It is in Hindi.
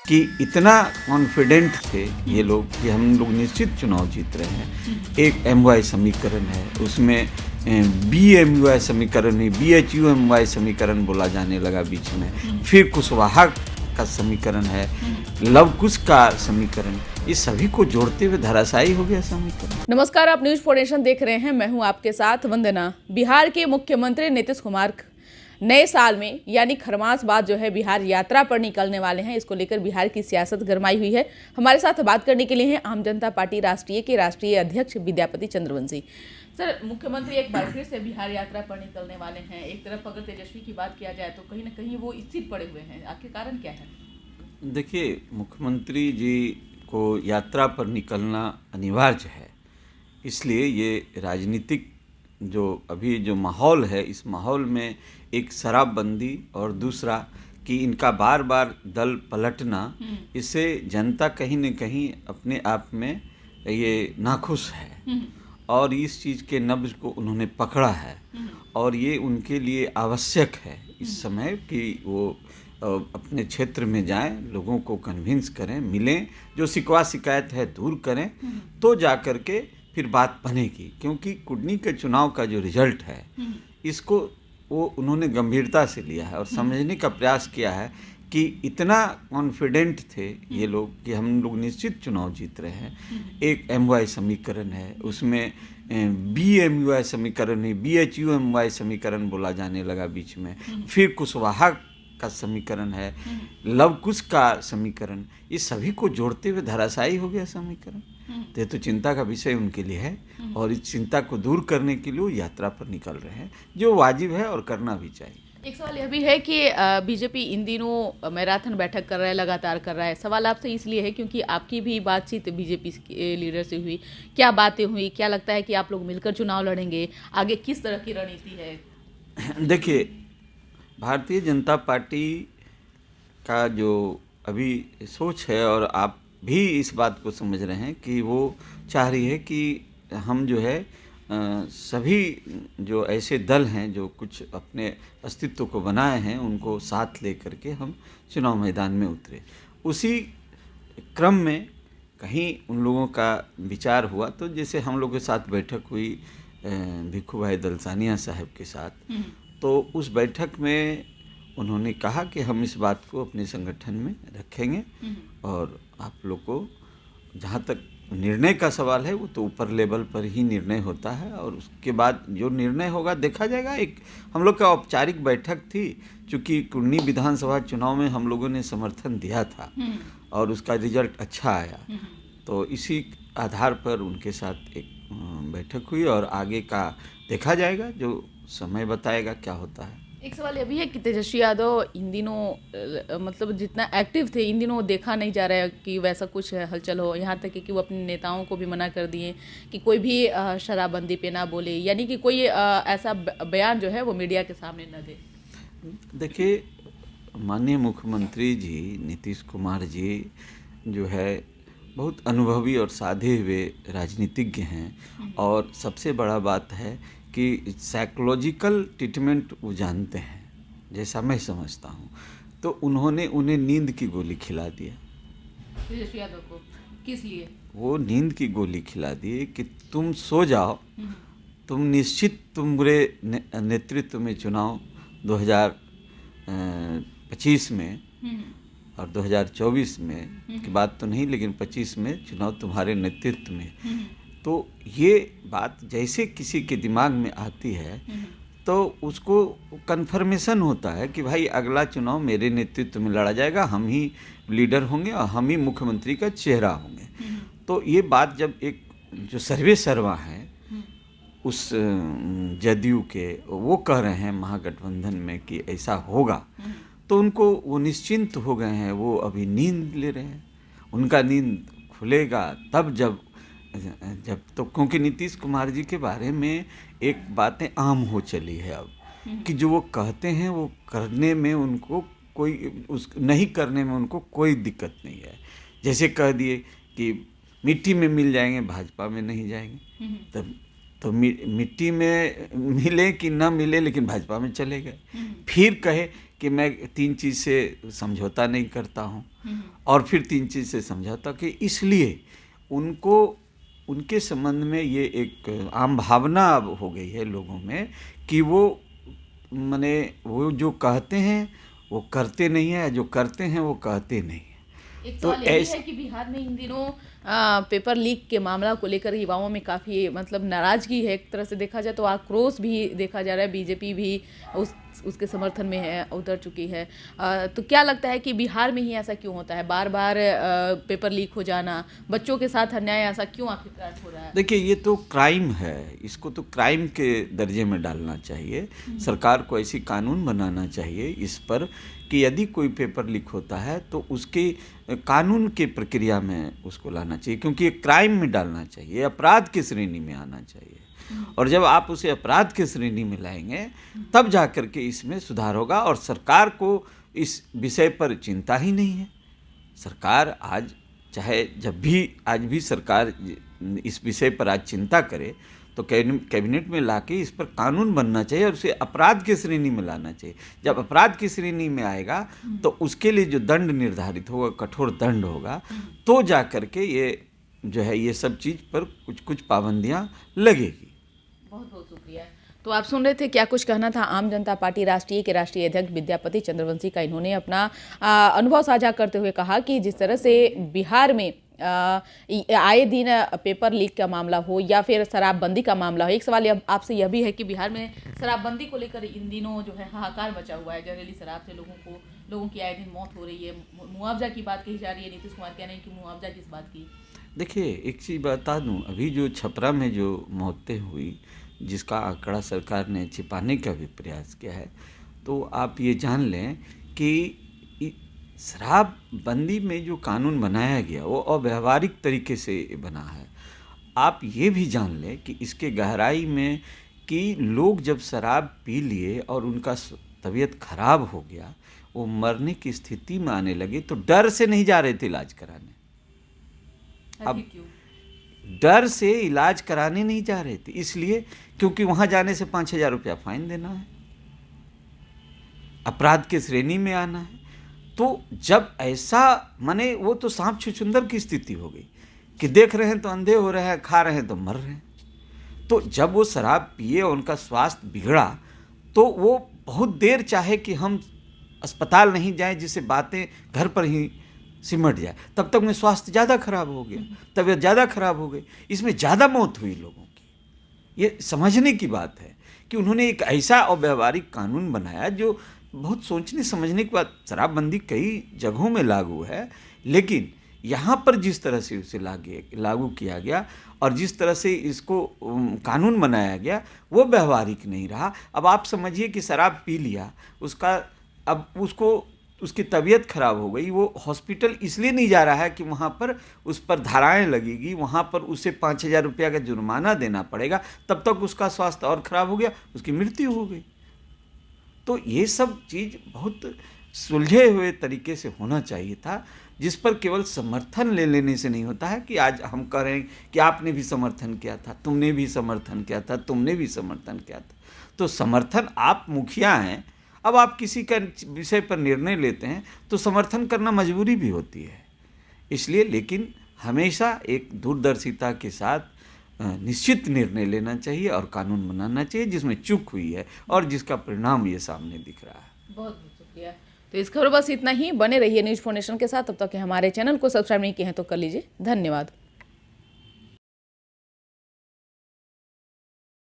कि इतना कॉन्फिडेंट थे ये लोग कि हम लोग निश्चित चुनाव जीत रहे हैं। एक एमवाई समीकरण है, उसमें बीएमयूआई समीकरण नहीं बीएचयूएमवाई समीकरण बोला जाने लगा बीच में। फिर कुशवाहा का समीकरण है, लव कुश का समीकरण, इस सभी को जोड़ते हुए धराशायी हो गया समीकरण। नमस्कार, आप न्यूज फोर्नेशन देख रहे हैं। मैं हूं आपके साथ वंदना। बिहार के मुख्यमंत्री नीतीश कुमार नए साल में यानी खरमास बाद जो है बिहार यात्रा पर निकलने वाले हैं। इसको लेकर बिहार की सियासत गरमाई हुई है। हमारे साथ बात करने के लिए हैं आम जनता पार्टी राष्ट्रीय के राष्ट्रीय अध्यक्ष विद्यापति चंद्रवंशी। सर, मुख्यमंत्री एक बार फिर से बिहार यात्रा पर निकलने वाले हैं। एक तरफ अगर तेजस्वी की बात किया जाए तो कहीं ना कहीं वो स्थिर पड़े हुए हैं, आखिर कारण क्या है? देखिए, मुख्यमंत्री जी को यात्रा पर निकलना अनिवार्य है, इसलिए ये राजनीतिक जो अभी जो माहौल है, इस माहौल में एक शराबबंदी और दूसरा कि इनका बार बार दल पलटना, इससे जनता कहीं न कहीं अपने आप में ये नाखुश है और इस चीज़ के नब्ज़ को उन्होंने पकड़ा है और ये उनके लिए आवश्यक है इस समय कि वो अपने क्षेत्र में जाएं, लोगों को कन्विंस करें, मिलें, जो शिकवा शिकायत है दूर करें, तो जा कर के फिर बात बनेगी। क्योंकि कुडनी के चुनाव का जो रिजल्ट है, इसको वो उन्होंने गंभीरता से लिया है और समझने का प्रयास किया है कि इतना कॉन्फिडेंट थे ये लोग कि हम लोग निश्चित चुनाव जीत रहे हैं। एक एमवाई समीकरण है, उसमें बीएमयूआई समीकरण नहीं बीएचयूएमवाई समीकरण बोला जाने लगा बीच में। फिर कुशवाहा का समीकरण है, लव कुश का समीकरण, इस सभी को जोड़ते हुए धराशायी हो गया समीकरण। तो ये तो चिंता का विषय उनके लिए है और इस चिंता को दूर करने के लिए वो यात्रा पर निकल रहे हैं, जो वाजिब है और करना भी चाहिए। एक सवाल यह भी है कि बीजेपी इन दिनों मैराथन बैठक कर रहा है, लगातार कर रहा है। सवाल आपसे इसलिए है क्योंकि आपकी भी बातचीत बीजेपी के लीडर से हुई। क्या बातें हुई? क्या लगता है कि आप लोग मिलकर चुनाव लड़ेंगे? आगे किस तरह की रणनीति है? देखिए, भारतीय जनता पार्टी का जो अभी सोच है और आप भी इस बात को समझ रहे हैं कि वो चाह रही है कि हम जो है सभी जो ऐसे दल हैं जो कुछ अपने अस्तित्व को बनाए हैं, उनको साथ लेकर के हम चुनाव मैदान में उतरे। उसी क्रम में कहीं उन लोगों का विचार हुआ, तो जैसे हम लोगों के साथ बैठक हुई भिखू भाई दलसानिया साहब के साथ, तो उस बैठक में उन्होंने कहा कि हम इस बात को अपने संगठन में रखेंगे और आप लोग को जहाँ तक निर्णय का सवाल है वो तो ऊपर लेवल पर ही निर्णय होता है और उसके बाद जो निर्णय होगा देखा जाएगा। एक हम लोग का औपचारिक बैठक थी, चूँकि कुडनी विधानसभा चुनाव में हम लोगों ने समर्थन दिया था और उसका रिजल्ट अच्छा आया, तो इसी आधार पर उनके साथ एक बैठक हुई और आगे का देखा जाएगा, जो समय बताएगा क्या होता है। एक सवाल यह भी है कि तेजस्वी यादव इन दिनों मतलब जितना एक्टिव थे, इन दिनों देखा नहीं जा रहा है कि वैसा कुछ हलचल हो। यहाँ तक कि वो अपने नेताओं को भी मना कर दिए कि कोई भी शराबबंदी पे ना बोले, यानी कि कोई ऐसा बयान जो है वो मीडिया के सामने न दे। देखिए, माननीय मुख्यमंत्री जी नीतीश कुमार जी जो है बहुत अनुभवी और साधे हुए राजनीतिज्ञ हैं और सबसे बड़ा बात है कि साइकोलॉजिकल ट्रीटमेंट वो जानते हैं, जैसा मैं समझता हूँ। तो उन्होंने उन्हें नींद की गोली खिला दिया। तेजस्वी यादव को किस लिए? वो नींद की गोली खिला दी कि तुम सो जाओ, तुम निश्चित तुम्हारे नेतृत्व में चुनाव 2025 में और 2024 में की बात तो नहीं, लेकिन 25 में चुनाव तुम्हारे नेतृत्व में। तो ये बात जैसे किसी के दिमाग में आती है तो उसको कन्फर्मेशन होता है कि भाई अगला चुनाव मेरे नेतृत्व में लड़ा जाएगा, हम ही लीडर होंगे और हम ही मुख्यमंत्री का चेहरा होंगे। तो ये बात जब एक जो सर्वे सर्वा हैं उस जदयू के वो कह रहे हैं महागठबंधन में कि ऐसा होगा, तो उनको वो निश्चिंत हो गए हैं, वो अभी नींद ले रहे हैं। उनका नींद खुलेगा तब जब तो, क्योंकि नीतीश कुमार जी के बारे में एक बातें आम हो चली है अब कि जो वो कहते हैं वो करने में उनको कोई उस नहीं करने में उनको कोई दिक्कत नहीं है। जैसे कह दिए कि मिट्टी में मिल जाएंगे, भाजपा में नहीं जाएंगे, तब तो मिट्टी में मिले कि ना मिले लेकिन भाजपा में चले गए। फिर कहे कि मैं 3 चीज़ से समझौता नहीं करता हूँ और फिर 3 चीज़ से समझौता, कि इसलिए उनको उनके संबंध में ये एक आम भावना अब हो गई है लोगों में कि वो माने वो जो कहते हैं वो करते नहीं है, जो करते हैं वो कहते नहीं है। एक तो सवाल ये भी है कि बिहार में इन दिनों पेपर लीक के मामला को लेकर युवाओं में काफ़ी मतलब नाराजगी है। एक तरह से देखा जाए तो आक्रोश भी देखा जा रहा है, बीजेपी भी उसके समर्थन में है, उतर चुकी है। तो क्या लगता है कि बिहार में ही ऐसा क्यों होता है, बार बार पेपर लीक हो जाना, बच्चों के साथ अन्याय ऐसा क्यों आखिरकार हो रहा है? देखिए, ये तो क्राइम है, इसको तो क्राइम के दर्जे में डालना चाहिए। सरकार को ऐसी कानून बनाना चाहिए इस पर कि यदि कोई पेपर लीक होता है तो उसके कानून के प्रक्रिया में उसको लाना चाहिए, क्योंकि ये क्राइम में डालना चाहिए, अपराध की श्रेणी में आना चाहिए। और जब आप उसे अपराध की श्रेणी में लाएंगे तब जा कर के इसमें सुधार होगा। और सरकार को इस विषय पर चिंता ही नहीं है। सरकार आज चाहे जब भी आज भी सरकार इस विषय पर आज चिंता करे तो कैबिनेट में लाके इस पर कानून बनना चाहिए और उसे अपराध की श्रेणी में लाना चाहिए। जब अपराध की श्रेणी में आएगा तो उसके लिए जो दंड निर्धारित होगा, कठोर दंड होगा, तो जा कर के ये जो है ये सब चीज़ पर कुछ कुछ पाबंदियाँ लगेगी। बहुत बहुत शुक्रिया। तो आप सुन रहे थे क्या कुछ कहना था आम जनता पार्टी राष्ट्रीय के राष्ट्रीय अध्यक्ष विद्यापति चंद्रवंशी का। इन्होंने अपना अनुभव साझा करते हुए कहा कि जिस तरह से बिहार में आए दिन पेपर लीक का मामला हो या फिर शराबबंदी का मामला हो। एक सवाल आपसे यह भी है कि बिहार में शराबबंदी को लेकर इन दिनों जो है हाहाकार मचा हुआ है। जहरीली शराब से लोगों की आए दिन मौत हो रही है। मुआवजा की बात कही जा रही है, नीतीश कुमार कह रहे हैं कि मुआवजा किस बात की। देखिए, एक चीज़ बता दूं, अभी जो छपरा में जो मौतें हुई जिसका आंकड़ा सरकार ने छिपाने का भी प्रयास किया है, तो आप ये जान लें कि शराबबंदी में जो कानून बनाया गया वो अव्यावहारिक तरीके से बना है। आप ये भी जान लें कि इसके गहराई में कि लोग जब शराब पी लिए और उनका तबीयत खराब हो गया, वो मरने की स्थिति में आने लगे तो डर से नहीं जा रहे थे इलाज कराने। अब डर से इलाज कराने नहीं जा रहे थे, इसलिए क्योंकि वहाँ जाने से 5,000 रुपया फाइन देना है, अपराध के श्रेणी में आना है। तो जब ऐसा माने वो तो सांप छुछुंदर की स्थिति हो गई कि देख रहे हैं तो अंधे हो रहे हैं, खा रहे हैं तो मर रहे हैं। तो जब वो शराब पिए और उनका स्वास्थ्य बिगड़ा तो वो बहुत देर चाहे कि हम अस्पताल नहीं जाएं, जिससे बातें घर पर ही सिमट जाए, तब तक में स्वास्थ्य ज़्यादा खराब हो गया, तबीयत ज़्यादा खराब हो गई, इसमें ज़्यादा मौत हुई लोगों की। ये समझने की बात है कि उन्होंने एक ऐसा अव्यावहारिक कानून बनाया जो बहुत सोचने समझने के बाद। शराबबंदी कई जगहों में लागू है, लेकिन यहाँ पर जिस तरह से उसे लागू किया गया और जिस तरह से इसको कानून बनाया गया वो व्यवहारिक नहीं रहा। अब आप समझिए कि शराब पी लिया, अब उसकी तबीयत खराब हो गई, वो हॉस्पिटल इसलिए नहीं जा रहा है कि वहाँ पर उस पर धाराएं लगेगी, वहाँ पर उसे 5,000 रुपया का जुर्माना देना पड़ेगा, तब तक उसका स्वास्थ्य और ख़राब हो गया, उसकी मृत्यु हो गई। तो ये सब चीज़ बहुत सुलझे हुए तरीके से होना चाहिए था, जिस पर केवल समर्थन ले लेने से नहीं होता है कि आज हम कह रहे हैं कि आपने भी समर्थन किया था, तुमने भी समर्थन किया था, तुमने भी समर्थन किया था। तो समर्थन, आप मुखिया हैं, अब आप किसी का विषय पर निर्णय लेते हैं तो समर्थन करना मजबूरी भी होती है। इसलिए लेकिन हमेशा एक दूरदर्शिता के साथ निश्चित निर्णय लेना चाहिए और कानून बनाना चाहिए जिसमें चूक हुई है और जिसका परिणाम ये सामने दिख रहा है। बहुत बहुत शुक्रिया। तो इस खबर बस इतना ही। बने रहिए न्यूज़ फाउंडेशन के साथ। तब तक हमारे चैनल को सब्सक्राइब नहीं किए हैं तो कर लीजिए। धन्यवाद।